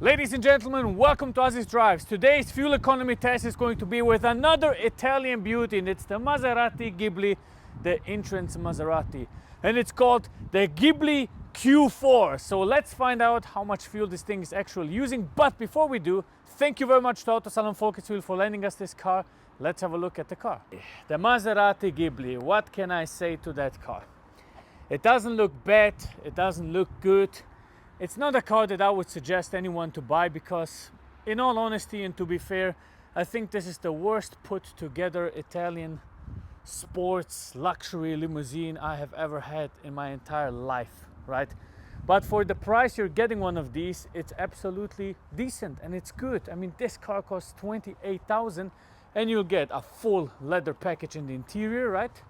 Ladies and gentlemen, welcome to Aziz Drives. Today's fuel economy test is going to be with another Italian beauty, and it's the Maserati Ghibli, the entrance Maserati. And it's called the Ghibli Q4. So let's find out how much fuel this thing is actually using. But before we do, thank you very much to Autosalon Volkswagen for lending us this car. Let's have a look at the car. The Maserati Ghibli, what can I say to that car? It doesn't look bad, it doesn't look good. It's not a car that I would suggest anyone to buy because, in all honesty and to be fair, I think this is the worst put together Italian sports luxury limousine I have ever had in my entire life, right? But for the price you're getting one of these, it's absolutely decent and it's good. I mean, this car costs 28,000 and you'll get a full leather package in the interior, right?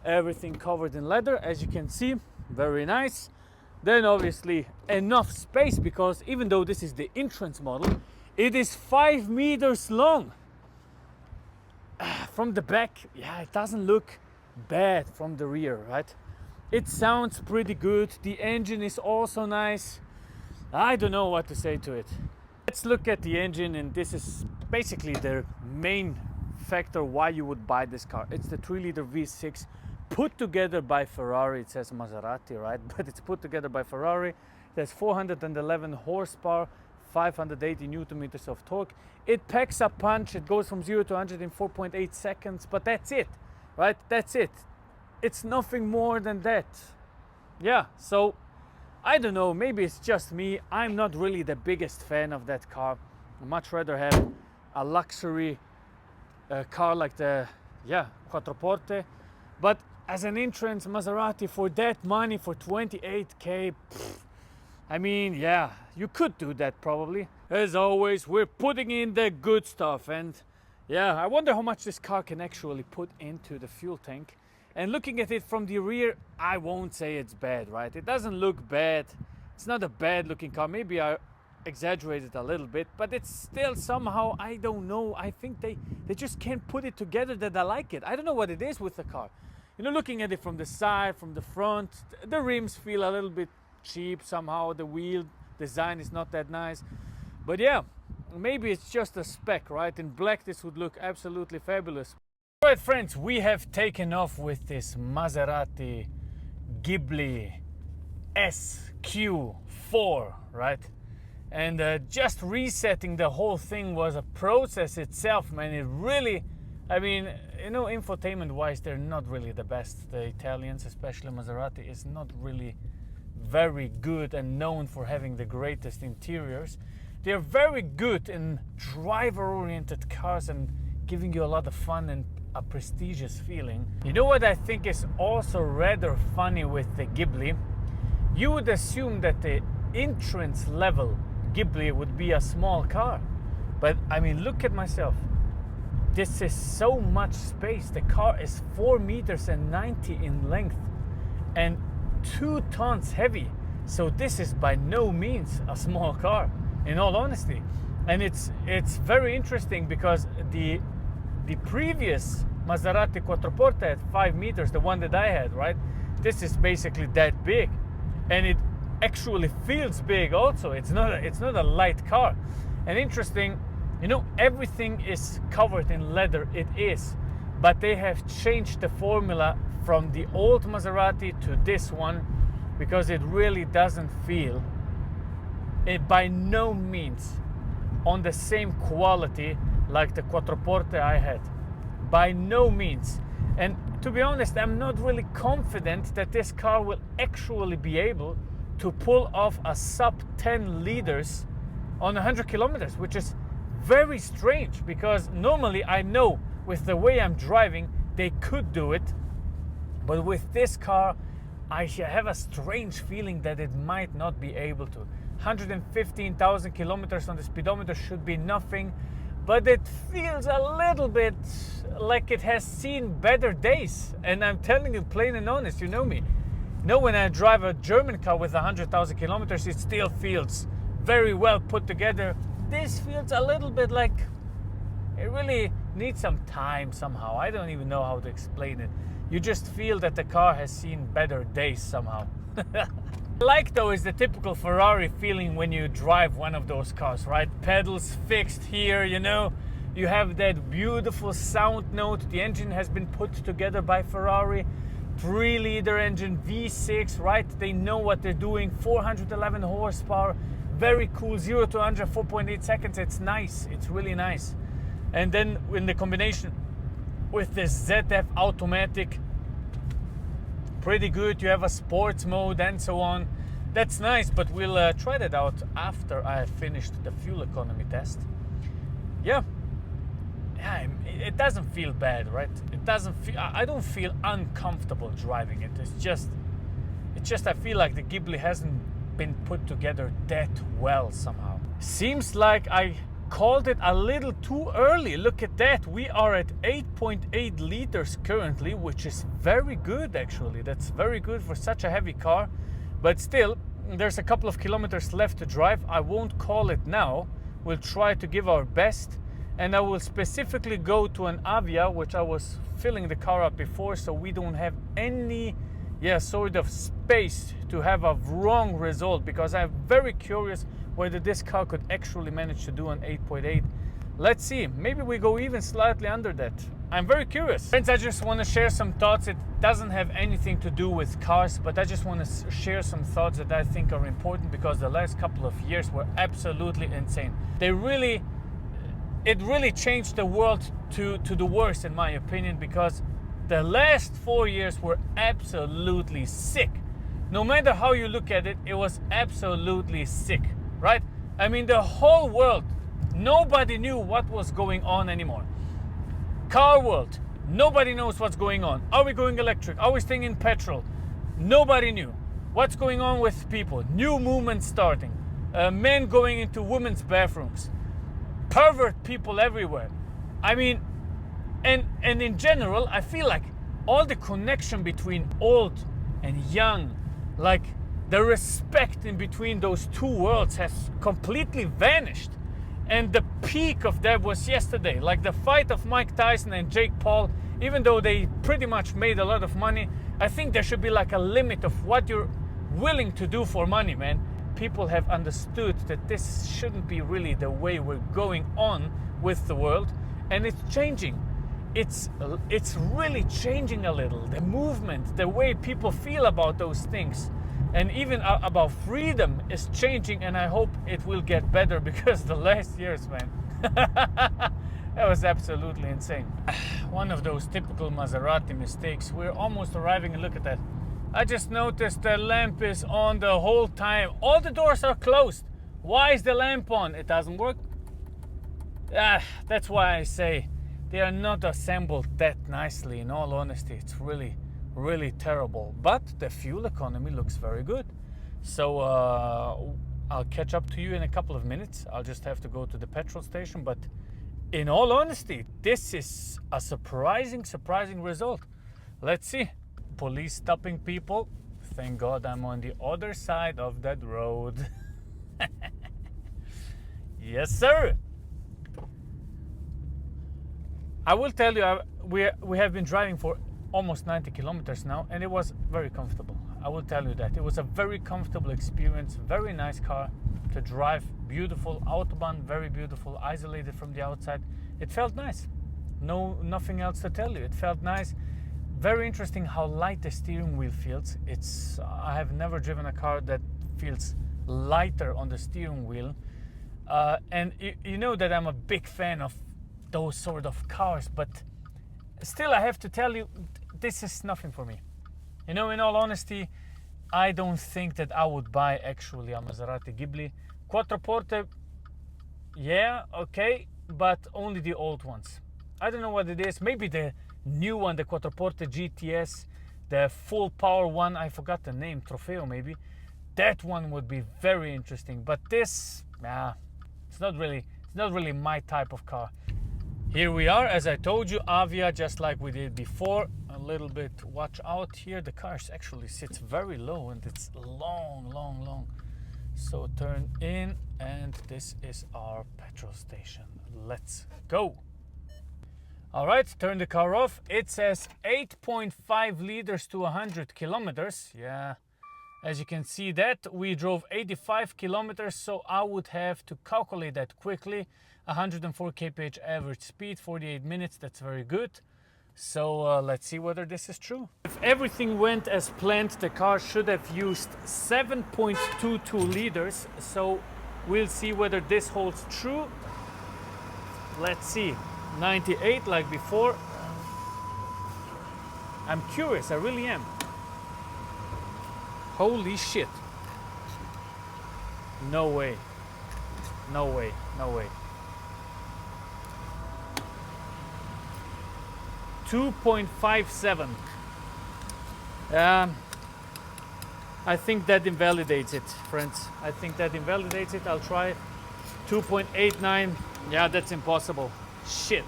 Everything covered in leather, as you can see, very nice. Then obviously enough space, because even though this is the entrance model, it is 5 meters long. From the back, yeah, it doesn't look bad from the rear, right? It sounds pretty good. The engine is also nice. I don't know what to say to it. Let's look at the engine, and this is basically the main factor why you would buy this car. It's the 3-liter V6 put together by Ferrari. It says Maserati, right? But it's put together by Ferrari. It has 411 horsepower, 580 newton meters of torque. It packs a punch. It goes from 0 to 100 in 4.8 seconds, but that's it, right? That's it. It's nothing more than that. Yeah, so I don't know, maybe it's just me. I'm not really the biggest fan of that car. I'd much rather have a luxury car like the Quattroporte. But as an entrance Maserati for that money, for 28k, I mean, yeah, you could do that probably. As always, we're putting in the good stuff, and yeah, I wonder how much this car can actually put into the fuel tank. And looking at it from the rear, I won't say it's bad, right? It doesn't look bad. It's not a bad looking car. Maybe I exaggerated a little bit, but it's still somehow, I don't know, I think they just can't put it together that I like it. I don't know what it is with the car. You know, looking at it from the side, from the front, the rims feel a little bit cheap somehow. The wheel design is not that nice. But yeah, maybe it's just a spec, right? In black, this would look absolutely fabulous. All right, friends, we have taken off with this Maserati Ghibli SQ4, right? And just resetting the whole thing was a process itself, man. It really, I mean, you know, infotainment wise, they're not really the best. The Italians, especially Maserati, is not really very good and known for having the greatest interiors. They're very good in driver-oriented cars and giving you a lot of fun and a prestigious feeling. You know what I think is also rather funny with the Ghibli? You would assume that the entrance level Ghibli would be a small car. But I mean, look at myself. This is so much space. The car is 4 meters and 90 in length and 2 tons heavy. So this is by no means a small car, in all honesty. And it's very interesting because the previous Maserati Quattroporte at 5 meters, the one that I had, right? This is basically that big, and it actually feels big also. It's not a light car. And interesting, you know, everything is covered in leather. It is, but they have changed the formula from the old Maserati to this one because it really doesn't feel it by no means on the same quality like the Quattroporte I had, by no means. And to be honest, I'm not really confident that this car will actually be able to pull off a sub 10 liters on 100 kilometers, which is very strange because normally I know with the way I'm driving they could do it, but with this car I have a strange feeling that it might not be able to. 115,000 kilometers on the speedometer should be nothing, but it feels a little bit like it has seen better days. And I'm telling you plain and honest, you know me. You know, when I drive a German car with 100,000 kilometers, it still feels very well put together. This feels a little bit like it really needs some time somehow. I don't even know how to explain it. You just feel that the car has seen better days somehow. Like though is the typical Ferrari feeling when you drive one of those cars, right? Pedals fixed here, you know. You have that beautiful sound note. The engine has been put together by Ferrari. 3-liter engine, V6, right? They know what they're doing. 411 horsepower. Very cool. 0 to 100, 4.8 seconds. It's nice. It's really nice. And then in the combination with this ZF automatic, pretty good. You have a sports mode and so on. That's nice, but we'll try that out after I have finished the fuel economy test. Yeah, it doesn't feel bad, right? It doesn't feel, I don't feel uncomfortable driving it. It's just I feel like the Ghibli hasn't been put together that well somehow. Seems like I called it a little too early. Look at that. We are at 8.8 liters currently, which is very good actually. That's very good for such a heavy car. But still, there's a couple of kilometers left to drive. I won't call it now. We'll try to give our best. And I will specifically go to an Avia, which I was filling the car up before, so we don't have any sort of space to have a wrong result, because I'm very curious whether this car could actually manage to do an 8.8. Let's see, maybe we go even slightly under that. I'm very curious. Friends, I just want to share some thoughts. It doesn't have anything to do with cars, but I just want to share some thoughts that I think are important, because the last couple of years were absolutely insane. It really changed the world to the worst, in my opinion, because the last 4 years were absolutely sick. No matter how you look at it, it was absolutely sick, right? I mean, the whole world, nobody knew what was going on anymore. Car world, nobody knows what's going on. Are we going electric? Are we staying in petrol? Nobody knew. What's going on with people? New movements starting. Men going into women's bathrooms. Pervert people everywhere. I mean, and in general, I feel like all the connection between old and young, like the respect in between those two worlds has completely vanished. And the peak of that was yesterday, like the fight of Mike Tyson and Jake Paul. Even though they pretty much made a lot of money, I think there should be like a limit of what you're willing to do for money, man. People have understood that this shouldn't be really the way we're going on with the world, and it's changing. It's really changing a little. The movement, the way people feel about those things, and even about freedom is changing, and I hope it will get better, because the last years, man, that was absolutely insane. One of those typical Maserati mistakes. We're almost arriving, and look at that. I just noticed the lamp is on the whole time. All the doors are closed. Why is the lamp on? It doesn't work. That's why I say they are not assembled that nicely. In all honesty, it's really, really terrible. But the fuel economy looks very good. So I'll catch up to you in a couple of minutes. I'll just have to go to the petrol station. But in all honesty, this is a surprising result. Let's see. Police stopping people. Thank God I'm on the other side of that road. Yes, sir. I will tell you, we have been driving for almost 90 kilometers now, and it was very comfortable. I will tell you that. It was a very comfortable experience. Very nice car to drive. Beautiful Autobahn, very beautiful, isolated from the outside. It felt nice. Nothing else to tell you. It felt nice. Very interesting how light the steering wheel feels. I have never driven a car that feels lighter on the steering wheel. And you know that I'm a big fan of those sort of cars, but still I have to tell you, this is nothing for me. You know, in all honesty, I don't think that I would buy actually a Maserati Ghibli Quattroporte. Yeah, okay, but only the old ones. I don't know what it is. Maybe the new one, the Quattroporte GTS, the full power one, I forgot the name, Trofeo maybe. That one would be very interesting, but this, it's not really my type of car. Here we are, as I told you, Avia, just like we did before. A little bit, watch out here. The car actually sits very low, and it's long. So turn in, and this is our petrol station. Let's go. All right, turn the car off. It says 8.5 liters to 100 kilometers. Yeah, As you can see that we drove 85 kilometers, so I would have to calculate that quickly. 104 kph average speed, 48 minutes, that's very good. So let's see whether this is true. If everything went as planned, the car should have used 7.22 liters. So we'll see whether this holds true. Let's see. 98 like before. I'm curious, I really am. Holy shit. No way. No way, no way. 2.57. I think that invalidates it, friends. I think that invalidates it. I'll try 2.89. Yeah, that's impossible. Shit.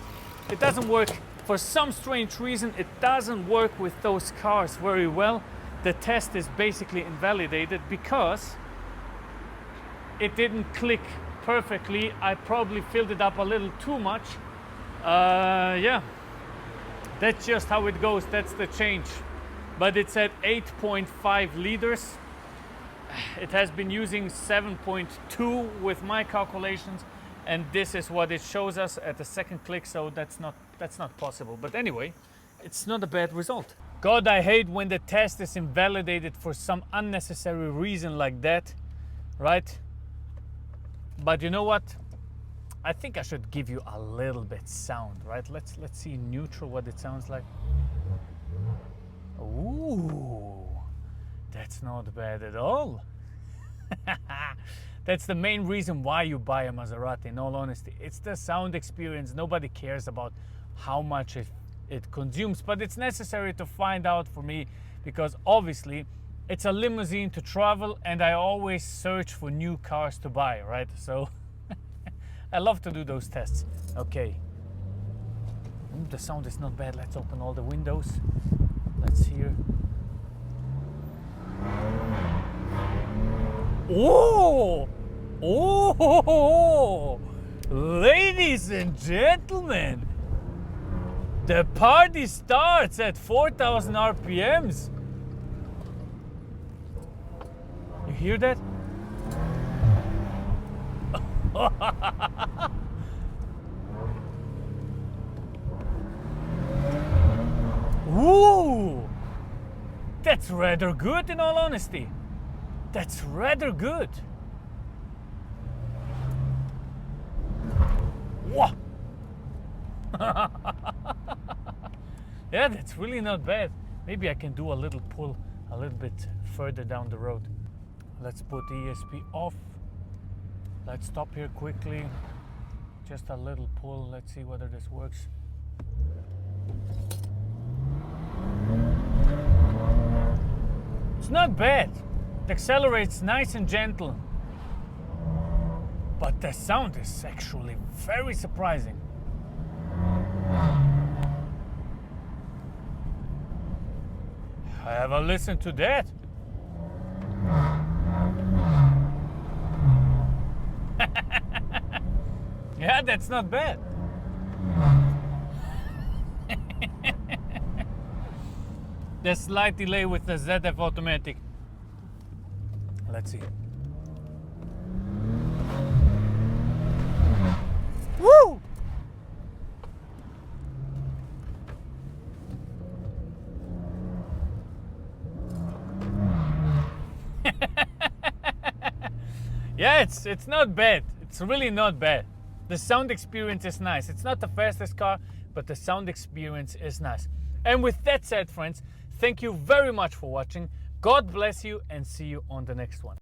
It doesn't work. For some strange reason, it doesn't work with those cars very well. The test is basically invalidated because it didn't click perfectly. I probably filled it up a little too much. Yeah. That's just how it goes, that's the change. But it's at 8.5 liters. It has been using 7.2 with my calculations, and this is what it shows us at the second click, so that's not possible. But anyway, it's not a bad result. God, I hate when the test is invalidated for some unnecessary reason like that, right? But you know what? I think I should give you a little bit sound, right? Let's see in neutral what it sounds like. Ooh, that's not bad at all. That's the main reason why you buy a Maserati, in all honesty. It's the sound experience. Nobody cares about how much it consumes, but it's necessary to find out for me because obviously it's a limousine to travel and I always search for new cars to buy, right? So I love to do those tests. Okay. The sound is not bad. Let's open all the windows. Let's hear. Oh! Oh! Ladies and gentlemen, the party starts at 4,000 RPMs. You hear that? Ooh, that's rather good, in all honesty. That's rather good. Whoa. Yeah, that's really not bad. Maybe I can do a little pull a little bit further down the road. Let's put the ESP off. Let's stop here quickly. Just a little pull. Let's see whether this works. It's not bad. It accelerates nice and gentle. But the sound is actually very surprising. Have a listen to that. Yeah, that's not bad. There's slight delay with the ZF automatic. Let's see. Woo! Yeah, it's not bad. It's really not bad. The sound experience is nice. It's not the fastest car, but the sound experience is nice. And with that said, friends, thank you very much for watching. God bless you and see you on the next one.